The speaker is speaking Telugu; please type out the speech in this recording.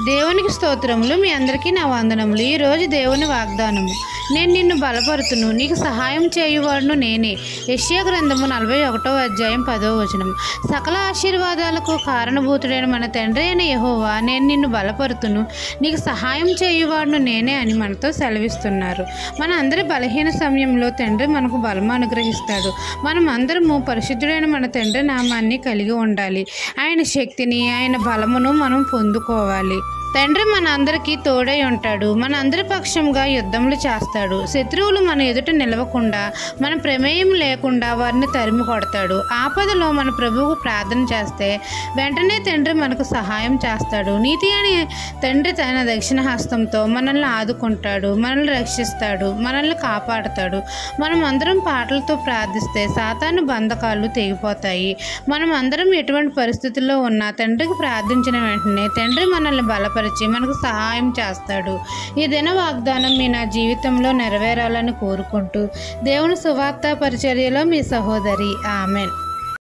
దేవునికి స్తోత్రములు. మీ అందరికీ నా వందనములు. ఈరోజు దేవుని వాగ్దానము. నేను నిన్ను బలపరుతును, నీకు సహాయం చేయువాడును నేనే. యెషయా గ్రంథము 41వ అధ్యాయం 10వ వచనం. సకల ఆశీర్వాదాలకు కారణభూతుడైన మన తండ్రి అయిన యెహోవా నేను నిన్ను బలపరుతును, నీకు సహాయం చేయువాడును నేనే అని మనతో సెలవిస్తున్నారు. మన అందరి బలహీన సమయంలో తండ్రి మనకు బలము అనుగ్రహిస్తాడు. మనం అందరము పరిశుద్ధుడైన మన తండ్రి నామాన్ని కలిగి ఉండాలి. ఆయన శక్తిని, ఆయన బలమును మనం పొందుకోవాలి. తండ్రి మన అందరికీ తోడై ఉంటాడు. మన అందరి పక్షంగా యుద్ధములు చేస్తాడు. శత్రువులు మన ఎదుట నిలవకుండా, మన ప్రమేయం లేకుండా వారిని తరిమి కొడతాడు. ఆపదలో మన ప్రభువుకు ప్రార్థన చేస్తే వెంటనే తండ్రి మనకు సహాయం చేస్తాడు. నీతి అని తండ్రి తన దక్షిణ హస్తంతో మనల్ని ఆదుకుంటాడు, మనల్ని రక్షిస్తాడు, మనల్ని కాపాడుతాడు. మనం అందరం పాటలతో ప్రార్థిస్తే సాతాను బంధకాలు తెగిపోతాయి. మనం అందరం ఎటువంటి పరిస్థితుల్లో ఉన్నా తండ్రికి ప్రార్థించిన వెంటనే తండ్రి మనల్ని బలపరిచి మనకు సహాయం చేస్తాడు. ఈ దిన వాగ్దానం మీ నా జీవితంలో నెరవేరాలని కోరుకుంటూ దేవుని సువార్త పరిచర్యలో మీ సహోదరి. ఆమెన్.